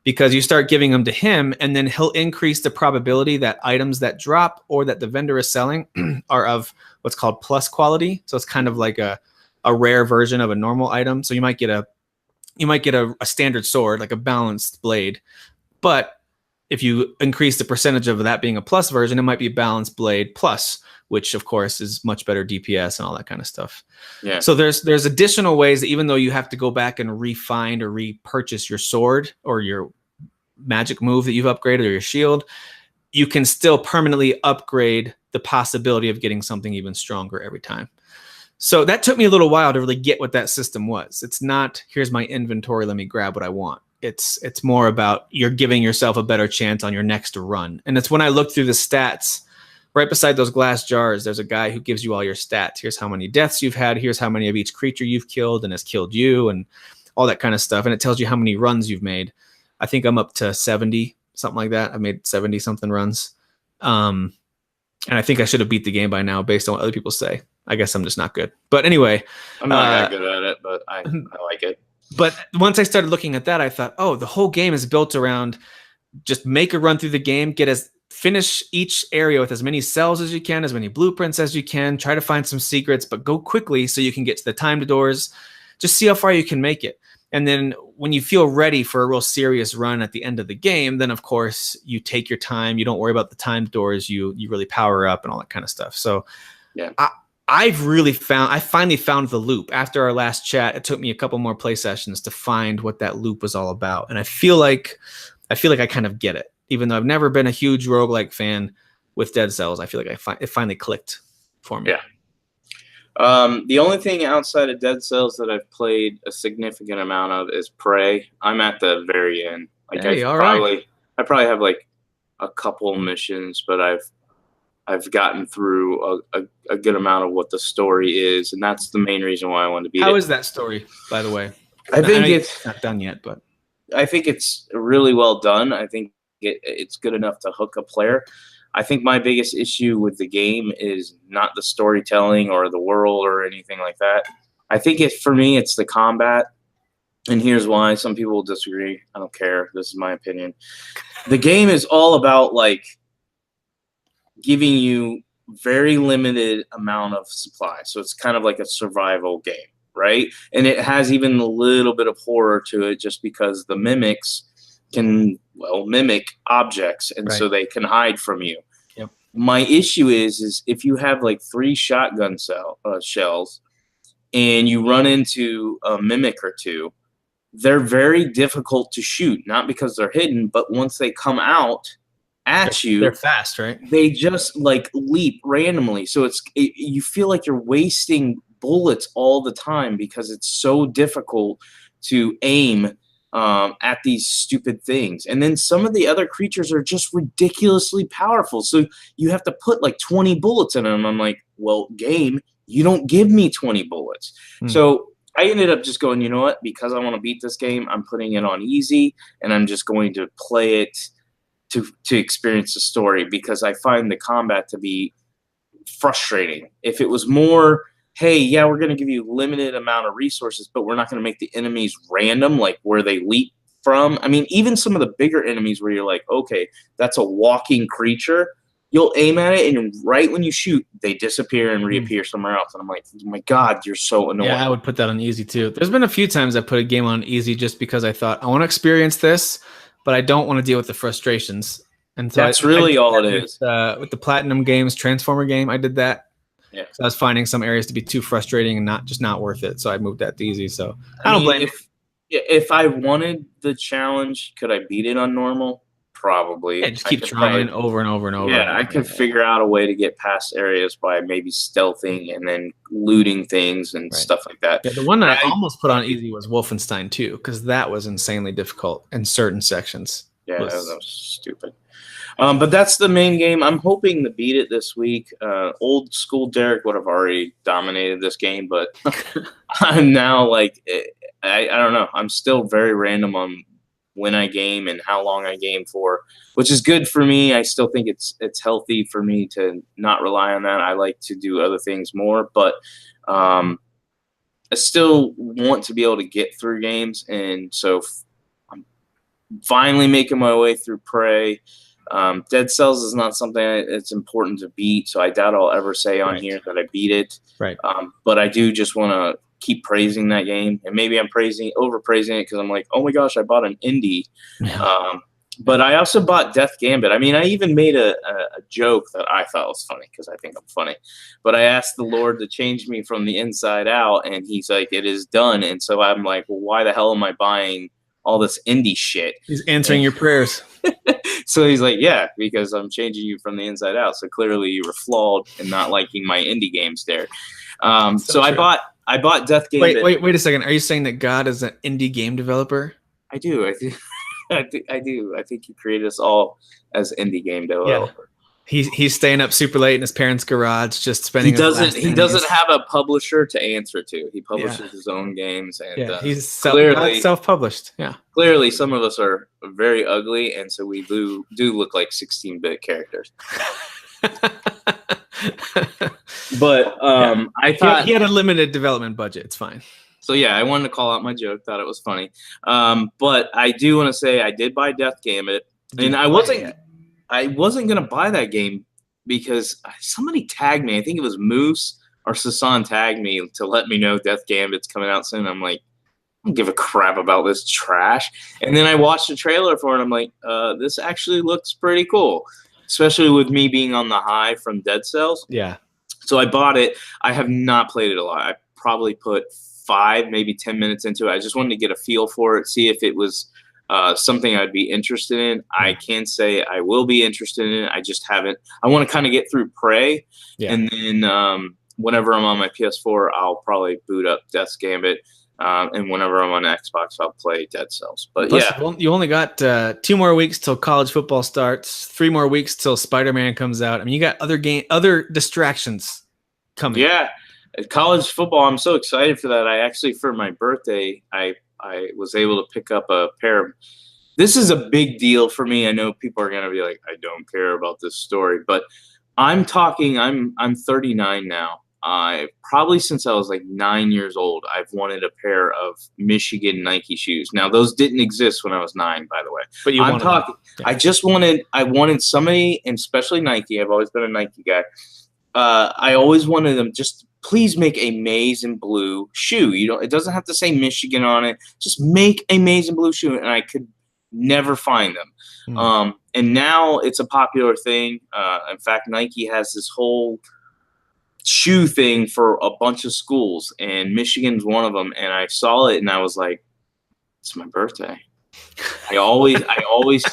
Speaker 5: because you start giving them to him, and then he'll increase the probability that items that drop or that the vendor is selling are of what's called plus quality. So it's kind of like a rare version of a normal item. So you might get a standard sword, like a balanced blade, but if you increase the percentage of that being a plus version, it might be a balanced blade plus, which of course is much better DPS and all that kind of stuff.
Speaker 6: Yeah.
Speaker 5: So there's additional ways that even though you have to go back and refine or repurchase your sword or your magic move that you've upgraded or your shield, you can still permanently upgrade the possibility of getting something even stronger every time. So that took me a little while to really get what that system was. It's not, here's my inventory, let me grab what I want. It's more about you're giving yourself a better chance on your next run. And it's when I looked through the stats, right beside those glass jars, there's a guy who gives you all your stats. Here's how many deaths you've had. Here's how many of each creature you've killed and has killed you, and all that kind of stuff. And it tells you how many runs you've made. I think I'm up to 70, something like that. I made 70 something runs. And I think I should have beat the game by now based on what other people say. I guess I'm just not good. But anyway.
Speaker 6: I'm not that good at it, but I like it.
Speaker 5: But once I started looking at that, I thought, oh, the whole game is built around just make a run through the game, get as finish each area with as many cells as you can, as many blueprints as you can. Try to find some secrets, but go quickly so you can get to the timed doors. Just see how far you can make it. And then when you feel ready for a real serious run at the end of the game, then of course you take your time. You don't worry about the timed doors. You really power up and all that kind of stuff. So
Speaker 6: Yeah.
Speaker 5: I finally found the loop. After our last chat, it took me a couple more play sessions to find what that loop was all about. And I feel like I kind of get it. Even though I've never been a huge roguelike fan with Dead Cells, I feel like it finally clicked for me.
Speaker 6: Yeah. The only thing outside of Dead Cells that I've played a significant amount of is Prey. I'm at the very end. Like
Speaker 5: Hey,
Speaker 6: I
Speaker 5: all right.
Speaker 6: probably have like a couple missions, but I've gotten through a good amount of what the story is, and that's the main reason why I wanted to beat it.
Speaker 5: How is that story, by the way?
Speaker 6: I think
Speaker 5: know
Speaker 6: it's
Speaker 5: not done yet, but
Speaker 6: I think it's really well done. I think it's good enough to hook a player. I think my biggest issue with the game is not the storytelling or the world or anything like that. I think for me, it's the combat. And here's why. Some people will disagree. I don't care. This is my opinion. The game is all about like giving you very limited amount of supply. So it's kind of like a survival game, right? And it has even a little bit of horror to it just because the mimics can mimic objects, and so they can hide from you.
Speaker 5: Yep.
Speaker 6: My issue is if you have like 3 shotgun shells and you run into a mimic or two, they're very difficult to shoot, not because they're hidden, but once they come out at you,
Speaker 5: they're fast, right?
Speaker 6: They just like leap randomly. So you feel like you're wasting bullets all the time because it's so difficult to aim at these stupid things. And then some of the other creatures are just ridiculously powerful. So you have to put like 20 bullets in them. I'm like, well, game, you don't give me 20 bullets. So I ended up just going, you know what? Because I want to beat this game, I'm putting it on easy, and I'm just going to play it to experience the story because I find the combat to be frustrating. If it was more, hey, yeah, we're going to give you limited amount of resources, but we're not going to make the enemies random, like where they leap from. I mean, even some of the bigger enemies where you're like, okay, that's a walking creature. You'll aim at it, and right when you shoot, they disappear and reappear somewhere else. And I'm like, oh my God, you're so annoying.
Speaker 5: Yeah, I would put that on easy too. There's been a few times I put a game on easy just because I thought, I want to experience this, but I don't want to deal with the frustrations. And so
Speaker 6: that's really all it is.
Speaker 5: With the Platinum Games Transformer game, I did that.
Speaker 6: Yeah.
Speaker 5: So I was finding some areas to be too frustrating and not worth it. So I moved that to easy. So I don't blame
Speaker 6: if I wanted the challenge, could I beat it on normal? Probably.
Speaker 5: Yeah, just keep trying over and over and over.
Speaker 6: Yeah, I could figure out a way to get past areas by maybe stealthing and then looting things and stuff like that.
Speaker 5: Yeah, the one that I almost put on easy was Wolfenstein 2 because that was insanely difficult in certain sections.
Speaker 6: Yeah, that was stupid. But that's the main game. I'm hoping to beat it this week. Old school Derek would have already dominated this game, but I'm now like, I don't know. I'm still very random on when I game and how long I game for, which is good for me. I still think it's healthy for me to not rely on that. I like to do other things more, but I still want to be able to get through games, and so I'm finally making my way through Prey. Dead Cells is not something it's important to beat, so I doubt I'll ever say on here that I beat it.
Speaker 5: Right.
Speaker 6: But I do just want to keep praising that game, and maybe I'm overpraising it because I'm like, oh my gosh, I bought an indie. But I also bought Death Gambit. I mean, I even made a joke that I thought was funny because I think I'm funny. But I asked the Lord to change me from the inside out, and he's like, it is done. And so I'm like, well, why the hell am I buying all this indie shit?
Speaker 5: He's answering your prayers.
Speaker 6: So he's like, yeah, because I'm changing you from the inside out. So clearly you were flawed in not liking my indie games there. So I bought Death Gambit.
Speaker 5: Wait a second. Are you saying that God is an indie game developer?
Speaker 6: I do. I do. I think he created us all as indie game developer.
Speaker 5: He's staying up super late in his parents' garage, just spending.
Speaker 6: He doesn't have a publisher to answer to. He publishes his own games, and
Speaker 5: he's
Speaker 6: clearly
Speaker 5: self-published. Yeah,
Speaker 6: clearly some of us are very ugly, and so we do look like 16-bit characters. But I thought
Speaker 5: he had a limited development budget. It's fine.
Speaker 6: So yeah, I wanted to call out my joke. Thought it was funny. But I do want to say I did buy Death Gambit, and I wasn't. I wasn't gonna buy that game because somebody tagged me. I think it was Moose or Sasan tagged me to let me know Death Gambit's coming out soon. I'm like, I don't give a crap about this trash. And then I watched the trailer for it. I'm like, this actually looks pretty cool, especially with me being on the high from Dead Cells.
Speaker 5: Yeah.
Speaker 6: So I bought it. I have not played it a lot. I probably put 5, maybe 10 minutes into it. I just wanted to get a feel for it, see if it was something I'd be interested in. I can say I will be interested in it. I just haven't. I want to kind of get through Prey, and then whenever I'm on my PS4, I'll probably boot up Death's Gambit, and whenever I'm on Xbox, I'll play Dead Cells. But
Speaker 5: Plus,
Speaker 6: yeah,
Speaker 5: you only got 2 more weeks till college football starts. 3 more weeks till Spider-Man comes out. I mean, you got other distractions coming.
Speaker 6: Yeah, college football. I'm so excited for that. I actually, for my birthday, I was able to pick up a pair of. This is a big deal for me. I know people are gonna be like, I don't care about this story, but I'm talking. I'm 39 now. Probably since I was like 9 years old, I've wanted a pair of Michigan Nike shoes. Now those didn't exist when I was 9, by the way.
Speaker 5: But
Speaker 6: I'm talking.
Speaker 5: Yeah.
Speaker 6: I wanted somebody, and especially Nike. I've always been a Nike guy. I always wanted them. Just please make a maize and blue shoe. It doesn't have to say Michigan on it. Just make a maize and blue shoe, and I could never find them. And now it's a popular thing. In fact, Nike has this whole shoe thing for a bunch of schools, and Michigan's one of them. And I saw it, and I was like, "It's my birthday." I always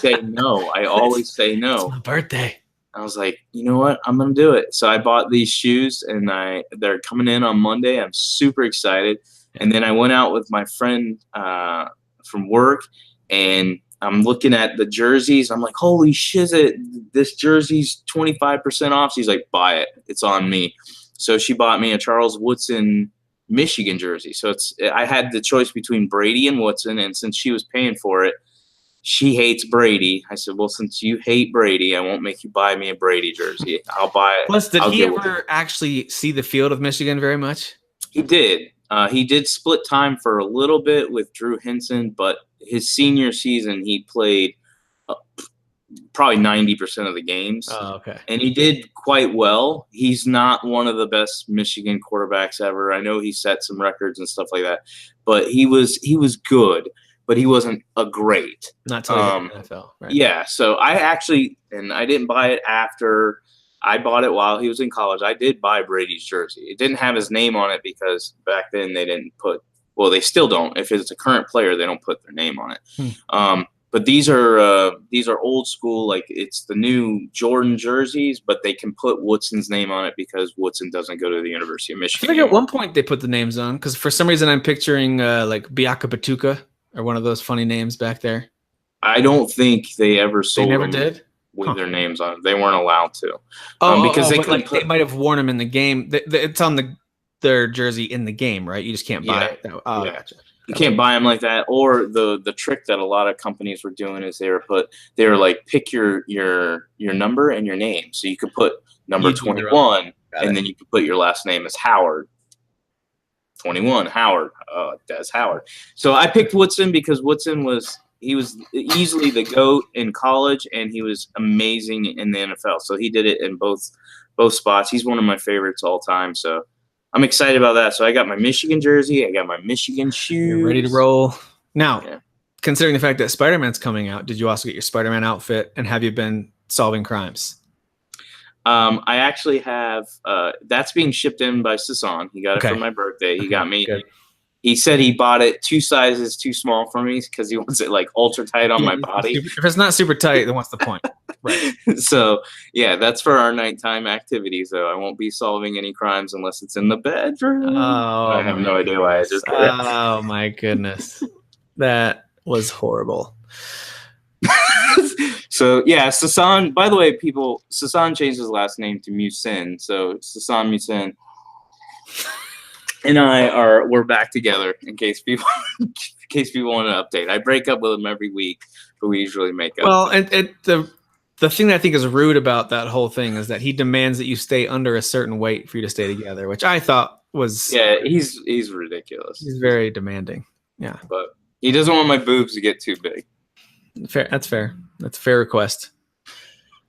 Speaker 6: say no. I always say no.
Speaker 5: It's my birthday.
Speaker 6: I was like, you know what? I'm gonna do it. So I bought these shoes, and they're coming in on Monday. I'm super excited. And then I went out with my friend from work, and I'm looking at the jerseys. I'm like, holy shit! This jersey's 25% off. She's like, buy it. It's on me. So she bought me a Charles Woodson Michigan jersey. So I had the choice between Brady and Woodson, and since she was paying for it, she hates Brady. I said, well, since you hate Brady, I won't make you buy me a Brady jersey. I'll buy it.
Speaker 5: Plus, did he ever actually see the field of Michigan very much?
Speaker 6: He did. He did split time for a little bit with Drew Henson, but his senior season, he played probably 90% of the games.
Speaker 5: Oh, okay.
Speaker 6: And he did quite well. He's not one of the best Michigan quarterbacks ever. I know he set some records and stuff like that, but he was good, but he wasn't a great.
Speaker 5: Not till he hit the NFL, right?
Speaker 6: Yeah. So I didn't buy it after. I bought it while he was in college. I did buy Brady's jersey. It didn't have his name on it because back then they didn't put. Well, they still don't. If it's a current player, they don't put their name on it. But these are old school. Like, it's the new Jordan jerseys, but they can put Woodson's name on it because Woodson doesn't go to the University of
Speaker 5: I
Speaker 6: Michigan.
Speaker 5: think at one point they put the names on because for some reason I'm picturing like Biaka Batuka or one of those funny names back there.
Speaker 6: I don't think they ever sold.
Speaker 5: They never
Speaker 6: them
Speaker 5: did
Speaker 6: with their names on it. They weren't allowed to.
Speaker 5: Because they might have worn them in the game. It's on their jersey in the game, right? You just can't buy it. Oh,
Speaker 6: yeah.
Speaker 5: Gotcha.
Speaker 6: You can't buy them like that. Or the trick that a lot of companies were doing is they were like, pick your number and your name. So you could put number 21, and then you could put your last name as Howard. 21 Howard, Des Howard. So I picked Woodson because Woodson was easily the GOAT in college, and he was amazing in the NFL. So he did it in both spots. He's one of my favorites all time. So I'm excited about that. So I got my Michigan jersey. I got my Michigan shoes.
Speaker 5: You're ready to roll. Now, considering the fact that Spider-Man's coming out, did you also get your Spider-Man outfit, and have you been solving crimes?
Speaker 6: I actually have that's being shipped in by Sasan. He got it for my birthday. He got me.
Speaker 5: Good.
Speaker 6: He said he bought it 2 sizes too small for me because he wants it like ultra tight on my body.
Speaker 5: If it's not super tight, then what's the point? Right.
Speaker 6: So yeah, that's for our nighttime activities. Though I won't be solving any crimes unless it's in the bedroom.
Speaker 5: Oh,
Speaker 6: I have no idea why I just.
Speaker 5: Oh my goodness, that was horrible.
Speaker 6: So yeah, Sasan. By the way, Sasan changed his last name to Musin. So Sasan Musin and we're back together. In case people want an update, I break up with him every week, but we usually make up.
Speaker 5: Well, and the thing that I think is rude about that whole thing is that he demands that you stay under a certain weight for you to stay together, which I thought was
Speaker 6: he's ridiculous.
Speaker 5: He's very demanding. Yeah,
Speaker 6: but he doesn't want my boobs to get too big.
Speaker 5: Fair. That's fair. That's a fair request.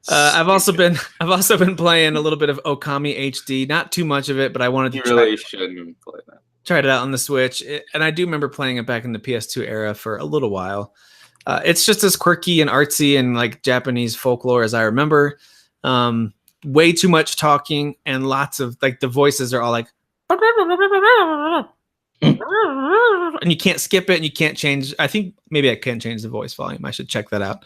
Speaker 5: I've also been playing a little bit of Okami HD. Not too much of it, but I wanted to
Speaker 6: You really shouldn't play that.
Speaker 5: try it out on the Switch. And I do remember playing it back in the PS2 era for a little while. It's just as quirky and artsy and like Japanese folklore as I remember. Way too much talking and lots of like the voices are all like, and you can't skip it and you can't change. I think maybe I can change the voice volume. I should check that out.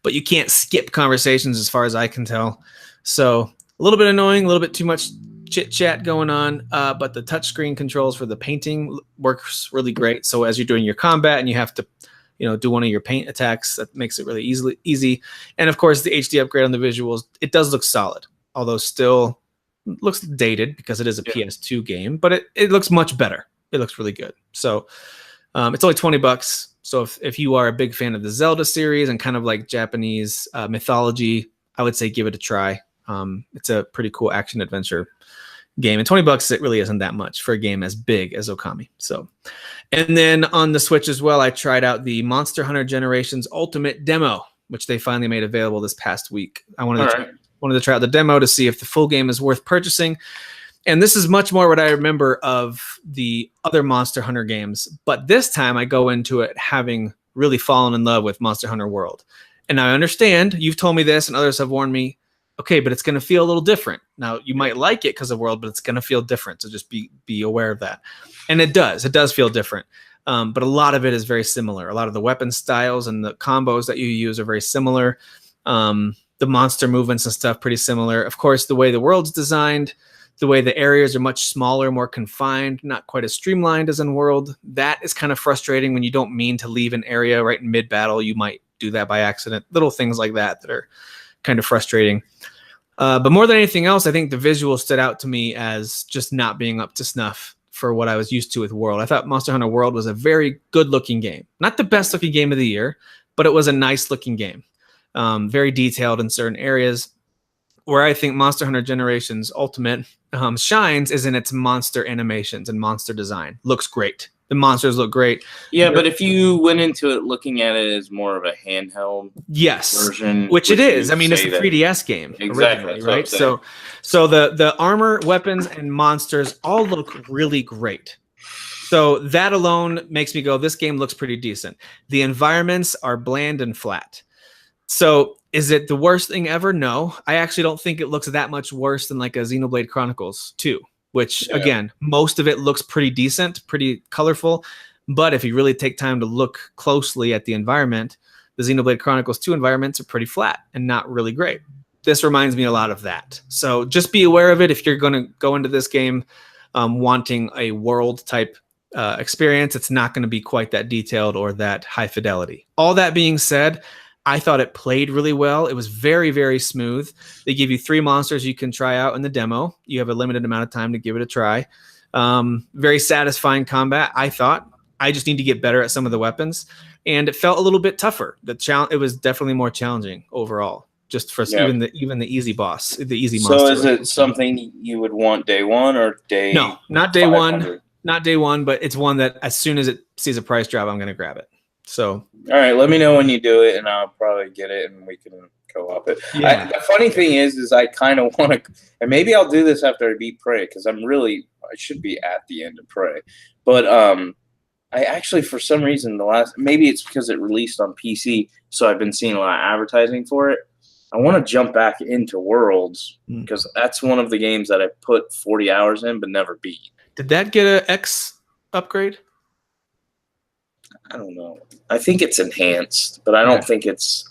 Speaker 5: But you can't skip conversations as far as I can tell. So a little bit annoying, a little bit too much chit chat going on. But the touchscreen controls for the painting works really great. So as you're doing your combat and you have to, do one of your paint attacks, that makes it really easy. And of course, the HD upgrade on the visuals, it does look solid, although still looks dated because it is a PS2 game, but it looks much better. It looks really good. So it's only $20. So if you are a big fan of the Zelda series and kind of like Japanese mythology, I would say give it a try. It's a pretty cool action adventure game. And $20, it really isn't that much for a game as big as Okami. So, and then on the Switch as well, I tried out the Monster Hunter Generations Ultimate demo, which they finally made available this past week. I wanted to try out the demo to see if the full game is worth purchasing. And this is much more what I remember of the other Monster Hunter games. But this time I go into it having really fallen in love with Monster Hunter World. And I understand, you've told me this and others have warned me, okay, but it's going to feel a little different. Now, you might like it because of World, but it's going to feel different. So just be aware of that. And it does feel different. But a lot of it is very similar. A lot of the weapon styles and the combos that you use are very similar. The monster movements and stuff, pretty similar. Of course, the way the world's designed, the way the areas are much smaller, more confined, not quite as streamlined as in World. That is kind of frustrating when you don't mean to leave an area right in mid-battle. You might do that by accident. Little things like that are kind of frustrating. But more than anything else, I think the visual stood out to me as just not being up to snuff for what I was used to with World. I thought Monster Hunter World was a very good-looking game. Not the best-looking game of the year, but it was a nice-looking game. Very detailed in certain areas. Where I think Monster Hunter Generations Ultimate shines is in its monster animations and monster design. Looks great. The monsters look great.
Speaker 6: Yeah, but if you went into it looking at it as more of a handheld version,
Speaker 5: which it is. I mean, it's a 3DS game,
Speaker 6: exactly,
Speaker 5: right? So the armor, weapons, and monsters all look really great. So that alone makes me go, this game looks pretty decent. The environments are bland and flat. So is it the worst thing ever? No, I actually don't think it looks that much worse than like a Xenoblade Chronicles 2, which again, most of it looks pretty decent, pretty colorful. But if you really take time to look closely at the environment, the Xenoblade Chronicles 2 environments are pretty flat and not really great. This reminds me a lot of that. So just be aware of it if you're going to go into this game wanting a world type experience. It's not going to be quite that detailed or that high fidelity. All that being said, I thought it played really well. It was very, very smooth. They give you 3 monsters you can try out in the demo. You have a limited amount of time to give it a try. Very satisfying combat, I thought. I just need to get better at some of the weapons. And it felt a little bit tougher. It was definitely more challenging overall, just for even the easy boss, the easy monster.
Speaker 6: So is it something you would want day one or day?
Speaker 5: No, not day 100? Not day one, but it's one that as soon as it sees a price drop, I'm going to grab it. So,
Speaker 6: all right, let me know when you do it, and I'll probably get it, and we can co-op it. Yeah. The funny thing is I kind of want to, and maybe I'll do this after I beat Prey, because I should be at the end of Prey. But I actually, for some reason, maybe it's because it released on PC, so I've been seeing a lot of advertising for it. I want to jump back into Worlds, because that's one of the games that I put 40 hours in but never beat.
Speaker 5: Did that get an X upgrade?
Speaker 6: I don't know. I think it's enhanced, but I don't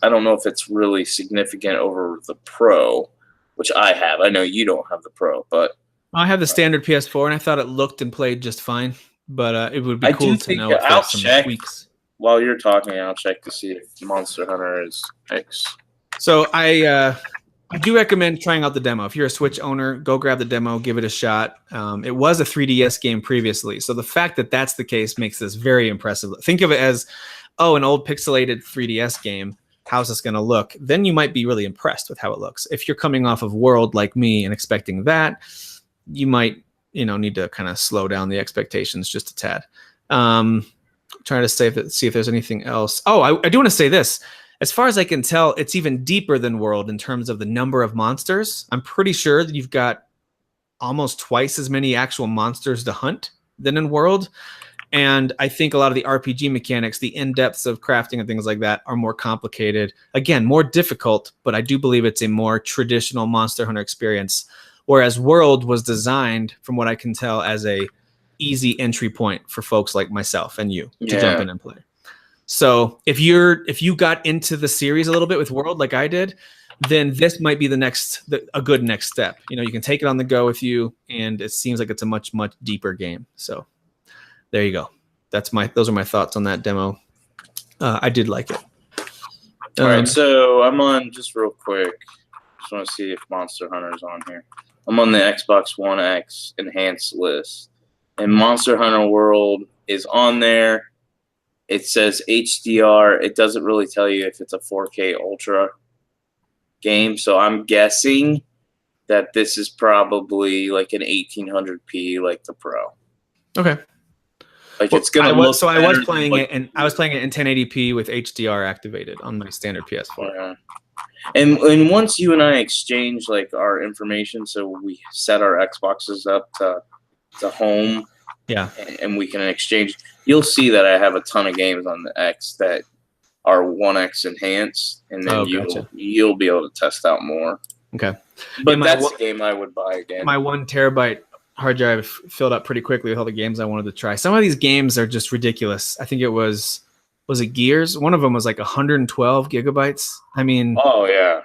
Speaker 6: I don't know if it's really significant over the Pro, which I have. I know you don't have the Pro, but
Speaker 5: I have the standard PS4, and I thought it looked and played just fine. But it would be cool to know if there's some tweaks.
Speaker 6: While you're talking, I'll check to see if Monster Hunter is X.
Speaker 5: So I do recommend trying out the demo. If you're a Switch owner, go grab the demo, give it a shot. It was a 3DS game previously, so the fact that that's the case makes this very impressive. Think of it as, an old pixelated 3DS game. How's this going to look? Then you might be really impressed with how it looks. If you're coming off of World like me and expecting that, you might need to kind of slow down the expectations just a tad. Trying to see if there's anything else. Oh, I do want to say this. as far as I can tell, it's even deeper than World in terms of the number of monsters. I'm pretty sure that you've got almost twice as many actual monsters to hunt than in World. And I think a lot of the RPG mechanics, the in-depths of crafting and things like that are more complicated. Again, more difficult, but I do believe it's a more traditional Monster Hunter experience. Whereas World was designed, from what I can tell, as a easy entry point for folks like myself and you to jump in and play. So if you got into the series a little bit with World like I did, then this might be a good next step. You know, you can take it on the go with you, and it seems like it's a much, much deeper game. So there you go. Those are my thoughts on that demo. I did like it.
Speaker 6: All right, so I'm on, just real quick, just want to see if Monster Hunter's on here. I'm on the Xbox One X enhanced list, and Monster Hunter World is on there. It says HDR. It doesn't really tell you if it's a 4K Ultra game, so I'm guessing that this is probably like an 1800p, like the Pro.
Speaker 5: Okay.
Speaker 6: Like it's gonna look.
Speaker 5: So I was playing
Speaker 6: like,
Speaker 5: it, and I was playing it in 1080p with HDR activated on my standard PS4.
Speaker 6: Yeah. And once you and I exchange like our information, so we set our Xboxes up to home,
Speaker 5: yeah,
Speaker 6: and we can exchange. You'll see that I have a ton of games on the X that are 1X enhanced, and then you'll be able to test out more.
Speaker 5: Okay,
Speaker 6: but that's a game I would buy again.
Speaker 5: My 1 terabyte hard drive filled up pretty quickly with all the games I wanted to try. Some of these games are just ridiculous. I think it was it Gears? One of them was like 112 gigabytes. I mean,
Speaker 6: oh yeah,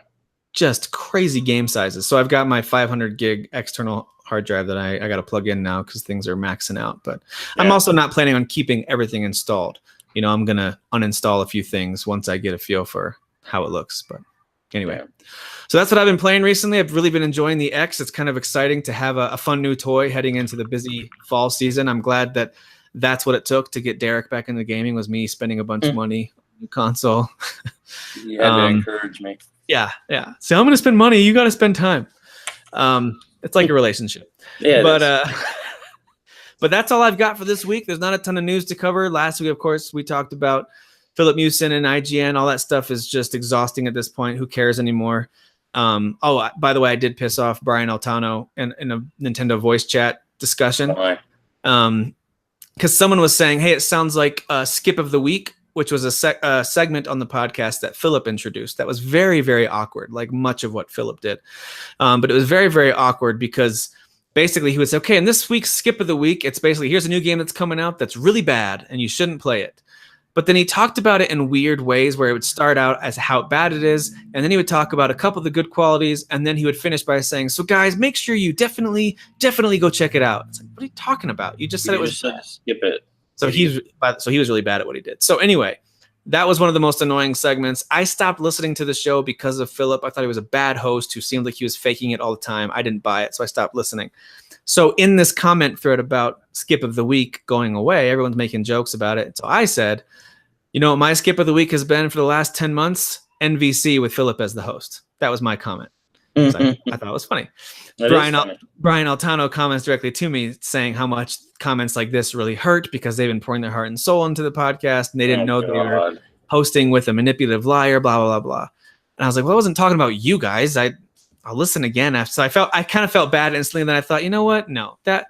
Speaker 5: just crazy game sizes. So I've got my 500 gig external hard drive that I got to plug in now because things are maxing out. But yeah. I'm also not planning on keeping everything installed. You know, I'm going to uninstall a few things once I get a feel for how it looks. But anyway. Yeah. So that's what I've been playing recently. I've really been enjoying the X. It's kind of exciting to have a fun new toy heading into the busy fall season. I'm glad that that's what it took to get Derek back into gaming, was me spending a bunch of money on the console.
Speaker 6: You had to encourage me.
Speaker 5: Yeah. So I'm going to spend money. You got to spend time. It's like a relationship. Yeah. But that's all I've got for this week. There's not a ton of news to cover. Last week, of course, we talked about Philip Mewson and IGN. All that stuff is just exhausting at this point. Who cares anymore? By the way, I did piss off Brian Altano in a Nintendo voice chat discussion.
Speaker 6: Why?
Speaker 5: Because someone was saying, hey, it sounds like a Skip of the Week, which was a segment on the podcast that Philip introduced. That was very, very awkward, like much of what Philip did. But it was very, very awkward because basically he would say, okay, in this week's Skip of the Week, it's basically, here's a new game that's coming out that's really bad and you shouldn't play it. But then he talked about it in weird ways where it would start out as how bad it is, and then he would talk about a couple of the good qualities, and then he would finish by saying, so guys, make sure you definitely go check it out. It's like, what are you talking about? You just said it was
Speaker 6: skip it.
Speaker 5: So he was really bad at what he did. So anyway, that was one of the most annoying segments. I stopped listening to the show because of Philip. I thought he was a bad host who seemed like he was faking it all the time. I didn't buy it, so I stopped listening. So in this comment thread about Skip of the Week going away, everyone's making jokes about it. So I said, you know what my Skip of the Week has been for the last 10 months? NVC with Philip as the host. That was my comment. So I thought it was funny. Brian Altano comments directly to me saying how much comments like this really hurt because they've been pouring their heart and soul into the podcast and they didn't know they were hosting with a manipulative liar, blah, blah, blah, blah. And I was like, well, I wasn't talking about you guys. I'll listen again. So I kind of felt bad instantly. And then I thought, you know what? No, that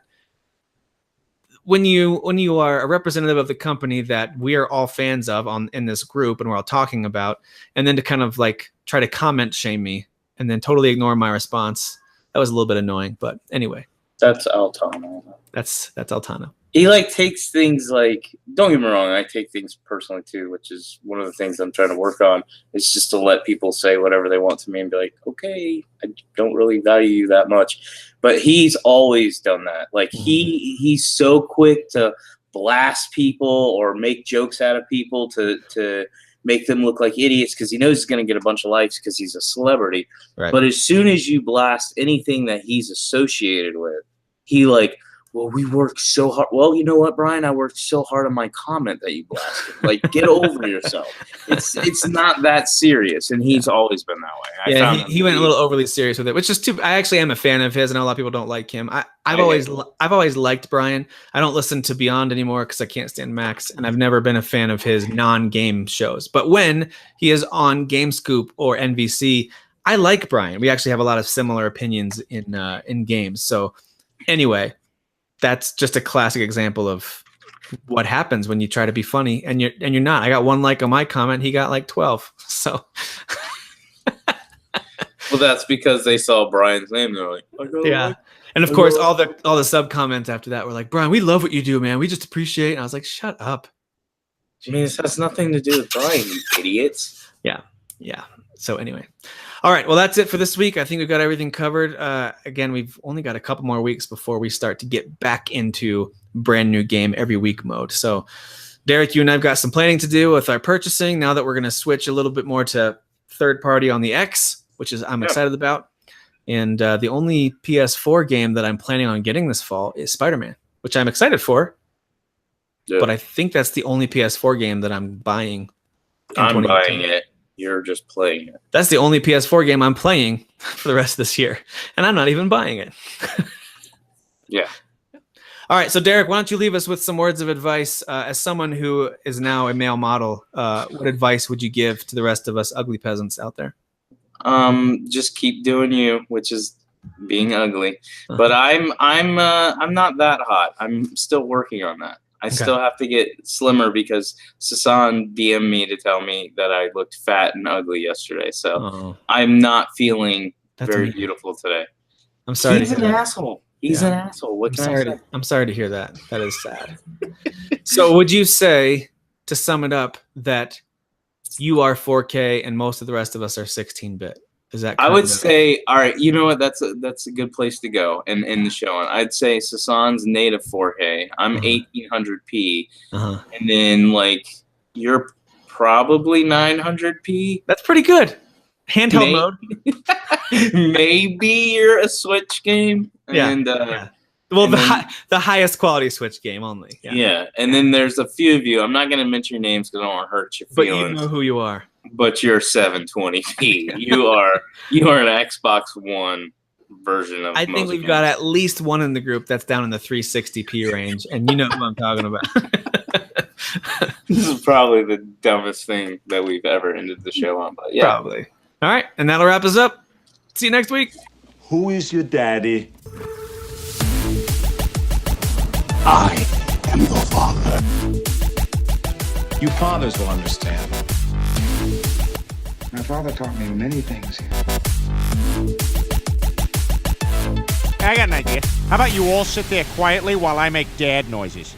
Speaker 5: when you are a representative of the company that we are all fans of in this group and we're all talking about, and then to kind of like try to comment shame me and then totally ignore my response, that was a little bit annoying. But anyway,
Speaker 6: that's Altano.
Speaker 5: That's Altano.
Speaker 6: He takes things don't get me wrong, I take things personally too, which is one of the things I'm trying to work on. It's just to let people say whatever they want to me and be like, okay, I don't really value you that much. But he's always done that. He's so quick to blast people or make jokes out of people to make them look like idiots because he knows he's going to get a bunch of likes because he's a celebrity. Right. But as soon as you blast anything that he's associated with, he well, we worked so hard. Well, you know what, Brian? I worked so hard on my comment that you blasted. Like, get over yourself. It's not that serious, and he's always been that way.
Speaker 5: Yeah, he went a little overly serious with it, which is too. I actually am a fan of his. I know a lot of people don't like him. I've always liked Brian. I don't listen to Beyond anymore because I can't stand Max, and I've never been a fan of his non-game shows. But when he is on Game Scoop or NVC, I like Brian. We actually have a lot of similar opinions in games. So anyway, that's just a classic example of what happens when you try to be funny and you're not. I got 1 like on my comment. He got like 12. So
Speaker 6: well, that's because they saw Brian's name. They're like,
Speaker 5: yeah. And of course, all the sub comments after that were like, Brian, we love what you do, man. We just appreciate it. And I was like, shut up.
Speaker 6: I mean, this has nothing to do with Brian, you idiots.
Speaker 5: Yeah. So anyway, all right. Well, that's it for this week. I think we've got everything covered. Again, we've only got a couple more weeks before we start to get back into brand new game every week mode. So, Derek, you and I've got some planning to do with our purchasing now that we're going to switch a little bit more to third party on the X, which is I'm excited about. And the only PS4 game that I'm planning on getting this fall is Spider-Man, which I'm excited for. Yeah. But I think that's the only PS4 game that I'm buying.
Speaker 6: I'm buying it. You're just playing it.
Speaker 5: That's the only PS4 game I'm playing for the rest of this year. And I'm not even buying it.
Speaker 6: Yeah.
Speaker 5: All right. So, Derek, why don't you leave us with some words of advice? As someone who is now a male model, what advice would you give to the rest of us ugly peasants out there?
Speaker 6: Just keep doing you, which is being ugly. Uh-huh. But I'm not that hot. I'm still working on that. I still have to get slimmer because Sasan DM'd me to tell me that I looked fat and ugly yesterday. So I'm not feeling very beautiful today.
Speaker 5: I'm sorry.
Speaker 6: He's an asshole. He's an asshole. What can I say?
Speaker 5: I'm sorry to hear that. That is sad. So would you say, to sum it up, that you are 4K and most of the rest of us are 16-bit? Is that
Speaker 6: I would say, all right, you know what? That's a good place to go and end the show on. I'd say Sasan's native 4K. I'm 1800p. And then, like, you're probably 900p.
Speaker 5: That's pretty good. Handheld mode.
Speaker 6: Maybe you're a Switch game.
Speaker 5: Yeah.
Speaker 6: And,
Speaker 5: well, the highest quality Switch game only.
Speaker 6: Yeah. And then there's a few of you. I'm not going to mention your names because I don't want to hurt your feelings.
Speaker 5: But you know who you are.
Speaker 6: But you're 720p. you are an Xbox One version of.
Speaker 5: I think we've got at least one in the group that's down in the 360p range, and you know who I'm talking about.
Speaker 6: This is probably the dumbest thing that we've ever ended the show on, but yeah,
Speaker 5: probably. All right, and that'll wrap us up. See you next week.
Speaker 1: Who is your daddy? I am your father.
Speaker 2: You fathers will understand.
Speaker 3: My father taught me many things.
Speaker 4: I got an idea. How about you all sit there quietly while I make dad noises?